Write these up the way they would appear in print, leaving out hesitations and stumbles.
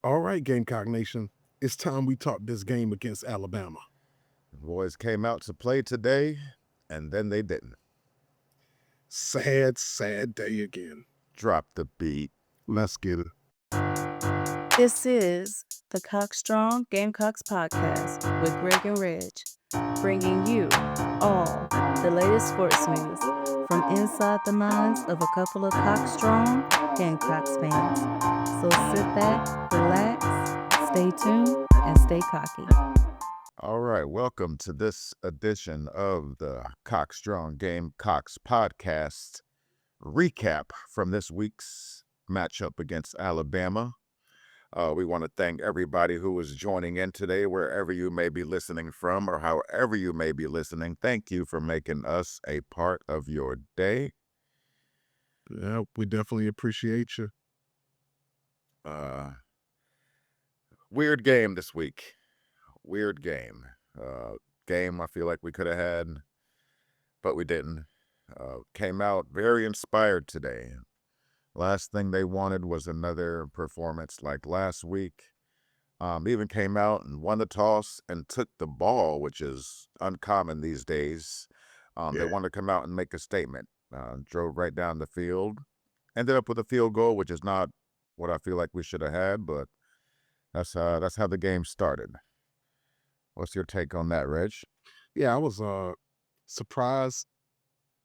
All right, Gamecock Nation, it's time we talk this game against Alabama. The boys came out to play today, and then they didn't. Sad, sad day again. Drop the beat. Let's get it. This is the Cockstrong Gamecocks podcast with Greg and Reg, bringing you all the latest sports news from inside the minds of a couple of Cockstrong Gamecocks fans. So sit back, relax, stay tuned, and stay cocky. All right, welcome to this edition of the Cockstrong Gamecocks podcast recap from this week's matchup against Alabama. We want to thank everybody who is joining in today, wherever you may be listening from or however you may be listening. Thank you for making us a part of your day. Yeah, we definitely appreciate you. Weird game this week. Weird game. Game I feel like we could have had, but we didn't. Came out very inspired today. Last thing they wanted was another performance like last week. Even came out and won the toss and took the ball, which is uncommon these days. They wanted to come out and make a statement. Drove right down the field. Ended up with a field goal, which is not what I feel like we should have had, but that's how the game started. What's your take on that, Reg? Yeah, I was surprised,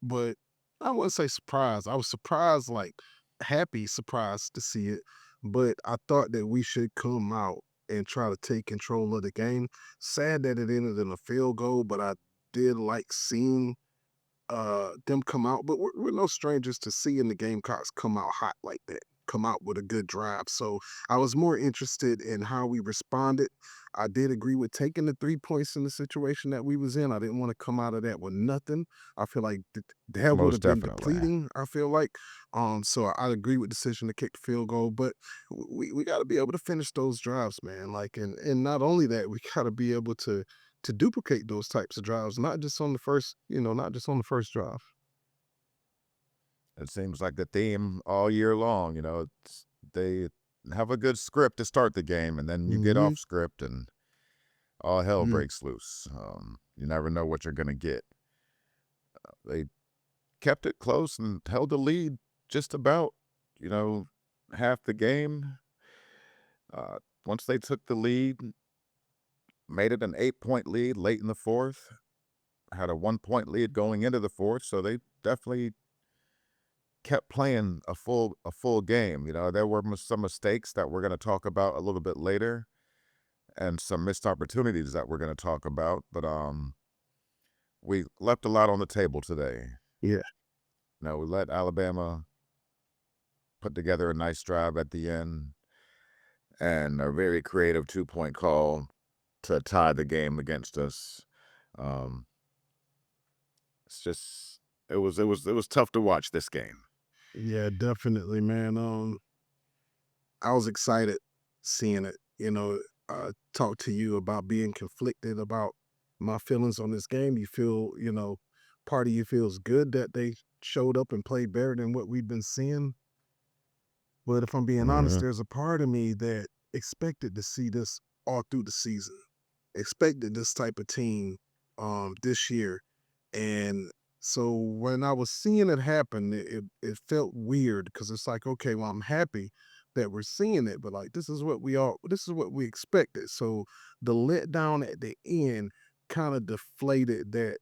but I wouldn't say surprised. I was surprised, like happy surprised to see it, but I thought that we should come out and try to take control of the game. Sad that it ended in a field goal, but I did like seeing them come out, but we're no strangers to seeing the Gamecocks come out hot like that, come out with a good drive. So I was more interested in how we responded. I did agree with taking the 3 points in the situation that we was in. I didn't want to come out of that with nothing. I feel like that would Most have been definitely. depleting. I feel like, so I agree with the decision to kick the field goal. But we got to be able to finish those drives, man. Like, and not only that, we got to be able to duplicate those types of drives, not just on the first, not just on the first drive. It seems like the theme all year long. They have a good script to start the game, and then you get Hmm. off script, and all hell breaks loose. You never know what you're gonna get. They kept it close and held the lead just about, you know, half the game. Once they took the lead, made it an 8-point lead late in the fourth. Had a 1-point lead going into the fourth, so they definitely kept playing a full game. There were some mistakes that we're going to talk about a little bit later, and some missed opportunities that we're going to talk about. But we left a lot on the table today. Yeah. We let Alabama put together a nice drive at the end, and a very creative 2-point call to tie the game against us. Um, it's just it was tough to watch this game. Yeah, definitely, man. I was excited seeing it, talk to you about being conflicted about my feelings on this game. You feel, part of you feels good that they showed up and played better than what we've been seeing. But if I'm being honest, Mm-hmm. there's a part of me that expected to see this all through the season, expected this type of team this year. And so when I was seeing it happen, it felt weird because it's like, okay, well, I'm happy that we're seeing it, but like this is what we expected. So the letdown at the end kind of deflated that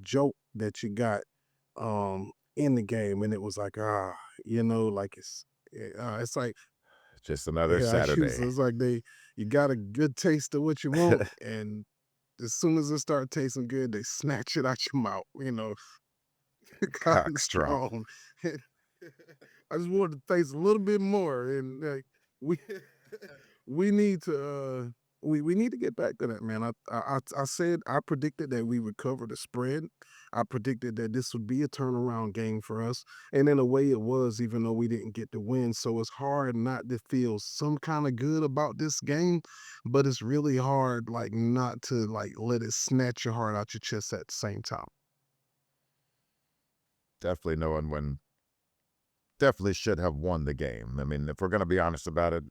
joke that you got in the game, and it was like, like it's like, Just another yeah, I use Saturday. it's like you got a good taste of what you want, and as soon as it start tasting good, they snatch it out your mouth, cotton Cock strong. strong. I just wanted to taste a little bit more, and like we we need to we need to get back to that, man. I said I predicted that we would cover the spread. I predicted that this would be a turnaround game for us, and in a way, it was, even though we didn't get the win. So it's hard not to feel some kind of good about this game, but it's really hard, like, not to like let it snatch your heart out your chest at the same time. Definitely knowing when definitely should have won the game. I mean, if we're going to be honest about it,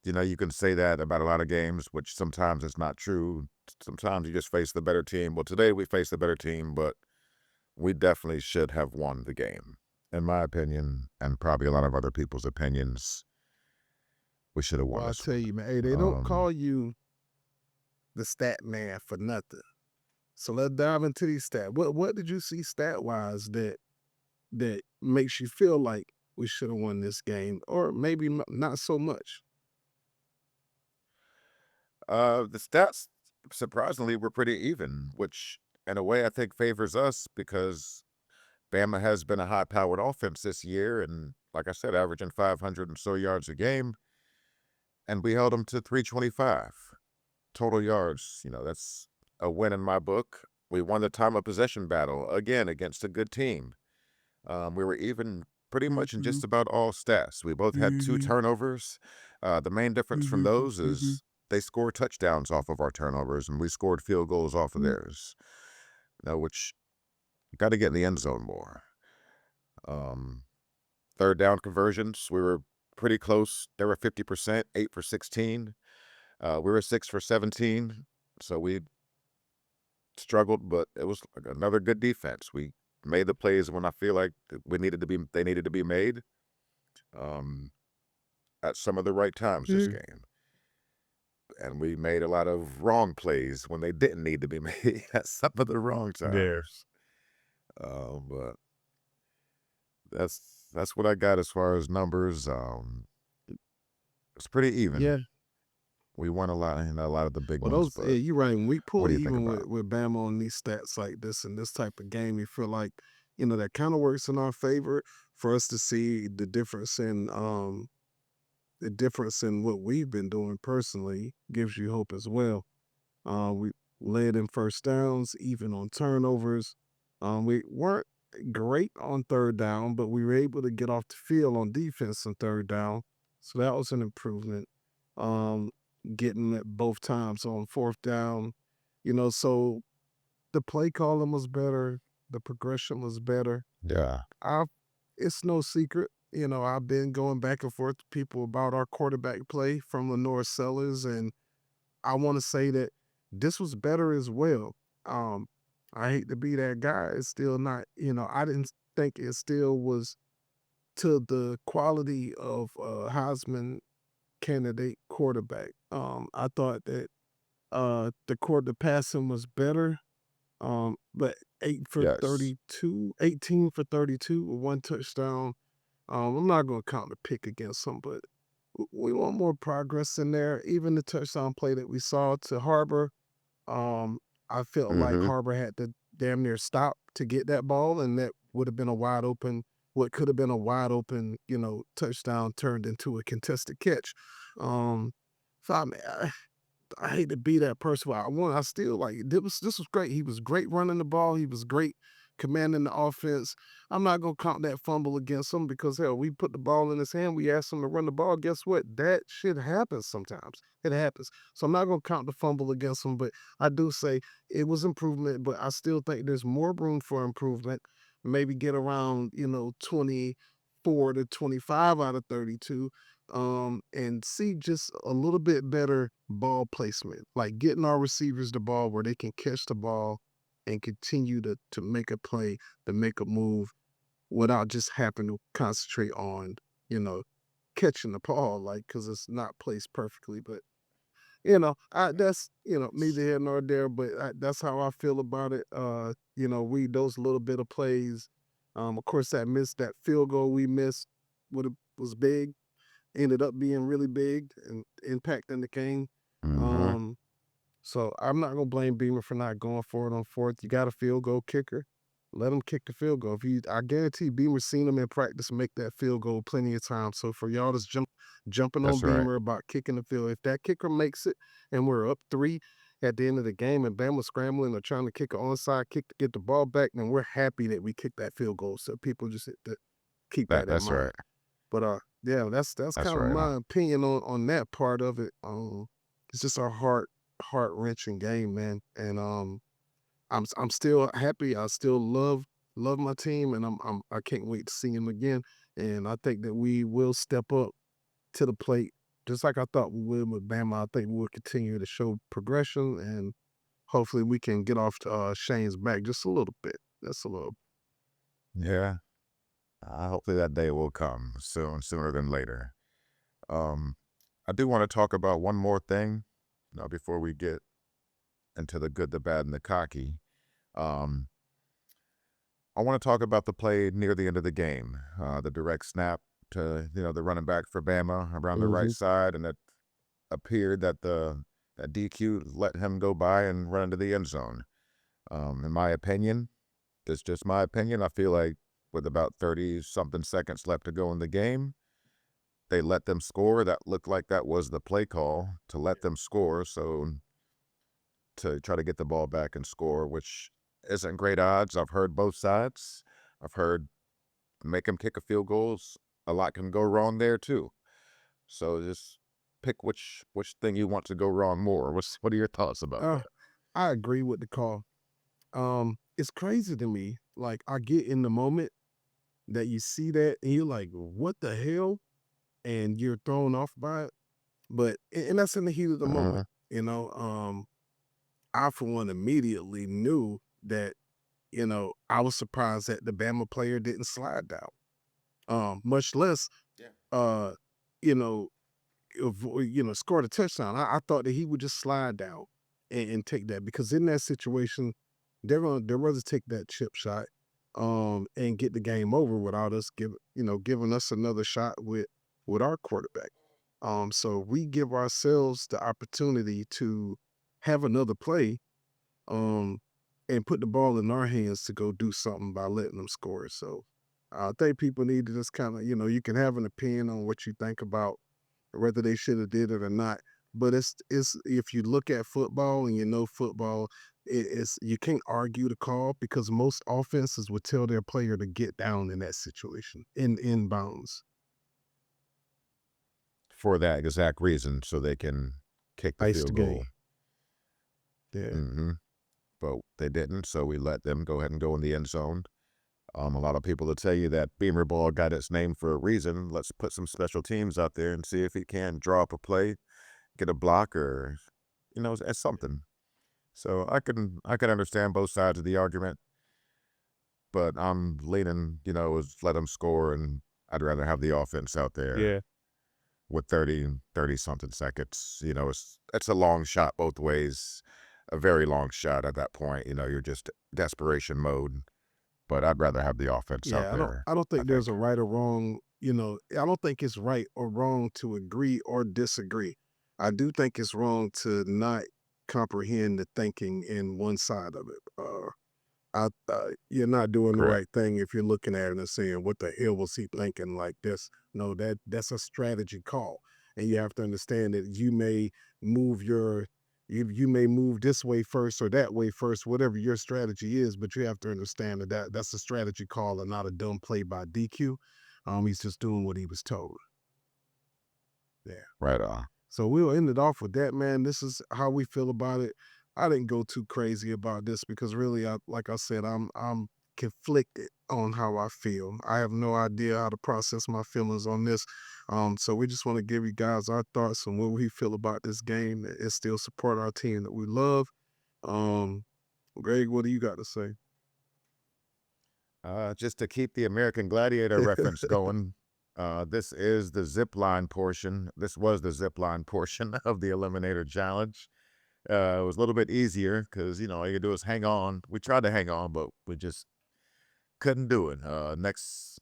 you can say that about a lot of games, which sometimes it's not true. Sometimes you just face the better team. Well, today we faced the better team, but we definitely should have won the game. In my opinion, and probably a lot of other people's opinions, we should have won Well, I this tell one. you, man, hey, they don't Um, call you the stat man for nothing. So let's dive into these stats. What did you see stat wise that makes you feel like we should have won this game, or maybe not so much? the stats surprisingly were pretty even, which in a way I think favors us because Bama has been a high-powered offense this year, and like I said, averaging 500 and so yards a game, and we held them to 325 total yards. That's a win in my book. We won the time of possession battle again against a good team. We were even pretty much in Mhm, just about all stats. We both had two mhm, turnovers. The main difference from mhm, those mhm, is they scored touchdowns off of our turnovers, and we scored field goals off of mhm. theirs. Which got to get in the end zone more. Um, Third down conversions, we were pretty close. They were 50%, 8 for 16. We were 6 for 17. So we struggled, but it was like another good defense. We made the plays when I feel like they needed to be made um, at some of the right times this Yeah. game. And we made a lot of wrong plays when they didn't need to be made at some of the wrong Yeah. times. But that's that's what I got as far as numbers. It's pretty even. Yeah. We won a lot in a lot of the big Well, ones, those yeah, but you're right. When we what pull do you think even about with Bama on these stats like this in this type of game, you feel like, that kind of works in our favor for us to see the difference in what we've been doing personally gives you hope as well. We led in first downs, even on turnovers. We weren't great on third down, but we were able to get off the field on defense on third down. So that was an improvement. Um, Getting it both times on fourth down, so the play calling was better, the progression was better. it? Yeah. I It's no secret, I've been going back and forth to people about our quarterback play from Lenore Sellers, and I want to say that this was better as well. Um, I hate to be that guy. It's still not, I didn't think it still was to the quality of a Heisman candidate quarterback. I thought that the passing was better. But 8 for Yes. 32, 18 for 32 with one touchdown. I'm not going to count the pick against them, but we want more progress in there. Even the touchdown play that we saw to Harbor, um, I felt like Mm-hmm. Harbor had to damn near stop to get that ball, and that would have been what could have been a wide open, touchdown turned into a contested catch. Um, so I hate to be that person. I still like this was great. He was great running the ball. He was great commanding the offense. I'm not gonna count that fumble against him because hell, we put the ball in his hand. We asked him to run the ball. Guess what? That shit happens sometimes. It happens. So I'm not gonna count the fumble against him. But I do say it was improvement. But I still think there's more room for improvement. Maybe get around 24 to 25 out of 32, and see just a little bit better ball placement, like getting our receivers the ball where they can catch the ball and continue to make a play, to make a move without just having to concentrate on, you know, catching the ball, like, because it's not placed perfectly. But, that's, neither here nor there, but that's how I feel about it. Those little bit of plays, of course, that field goal we missed was big, ended up being really big and impacting the game. Mm-hmm. Um, so I'm not gonna blame Beamer for not going for it on fourth. You got a field goal kicker. Let him kick the field goal. I guarantee Beamer's seen him in practice make that field goal plenty of times. So for y'all that's jumping on That's right. Beamer about kicking the field, if that kicker makes it and we're up 3 at the end of the game and Bama's scrambling or trying to kick an onside kick to get the ball back, then we're happy that we kicked that field goal. So people just have to keep that in That's mind. right. But yeah, that's That's kind of right. my opinion on that part of it. It's just a heart wrenching game, man. And I'm still happy. I still love my team, and I can't wait to see him again. And I think that we will step up to the plate just like I thought we would with Bama, I think we'll continue to show progression, and hopefully we can get off Shane's back just a little bit. That's a little. Yeah. Hopefully that day will come soon, sooner than later. I do want to talk about one more thing, before we get into the good, the bad, and the cocky. Um, I want to talk about the play near the end of the game, the direct snap to the running back for Bama around the right Mhm. side, and it appeared that that DQ let him go by and run into the end zone. In my opinion, that's just my opinion. I feel like with about 30 something seconds left to go in the game, they let them score. That looked like that was the play call to let them score. So to try to get the ball back and score, which isn't great odds. I've heard both sides. I've heard make them kick a field goals. A lot can go wrong there too. So just pick which thing you want to go wrong more. What are your thoughts about Uh, that? I agree with the call. It's crazy to me. Like I get in the moment that you see that and you're like, what the hell? And you're thrown off by it. But and that's in the heat of the moment. Uh, You know, I for one immediately knew that, I was surprised that the Bama player didn't slide down. Much less Yeah. uh, you know, scored a touchdown. I thought that he would just slide down and take that because in that situation, they'd rather take that chip shot, and get the game over without us giving us another shot with our quarterback. So we give ourselves the opportunity to have another play, um, and put the ball in our hands to go do something by letting them score. So I think people need to just kind of, you can have an opinion on what you think about whether they should have did it or not. But it's if you look at football and football, it's you can't argue the call because most offenses would tell their player to get down in that situation in bounds. for that exact reason, so they can kick the Ice the field game. goal. Yeah. hmm But they didn't, so we let them go ahead and go in the end zone. A lot of people will tell you that Beamer Ball got its name for a reason. Let's put some special teams out there and see if he can draw up a play, get a block, or as something. So I can understand both sides of the argument, but I'm leaning, is let them score, and I'd rather have the offense out there Yeah. with 30 something seconds. It's a long shot both ways, a very long shot at that point. You're just desperation mode, but I'd rather have the offense out Yeah, I don't there, I don't I think there's think. a right or wrong, I don't think it's right or wrong to agree or disagree. I do think it's wrong to not comprehend the thinking in one side of it. You're not doing the Correct. right thing if you're looking at it and saying, "What the hell was he thinking like this?" No, that's a strategy call, and you have to understand that you may move this way first or that way first, whatever your strategy is. But you have to understand that's a strategy call and not a dumb play by DQ. He's just doing what he was told. Yeah. Right on. So we'll end it off with that, man. This is how we feel about it. I didn't go too crazy about this because really, like I said, I'm conflicted on how I feel. I have no idea how to process my feelings on this. So we just want to give you guys our thoughts on what we feel about this game and still support our team that we love. Um, Greg, what do you got to say? Just to keep the American Gladiator reference going, this is the zip line portion. This was the zip line portion of the Eliminator Challenge. It was a little bit easier because, all you do is hang on. We tried to hang on, but we just couldn't do it. Next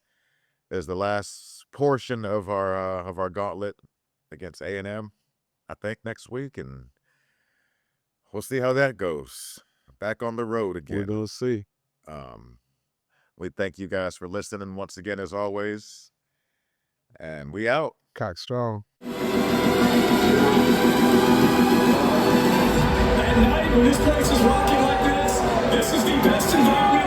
is the last portion of our gauntlet against A&M, I think, next week, and we'll see how that goes. Back on the road We're again. gonna see. Um, we thank you guys for listening once again, as always, and we out. Cock strong. At night, when this place is rocking like this is the best environment.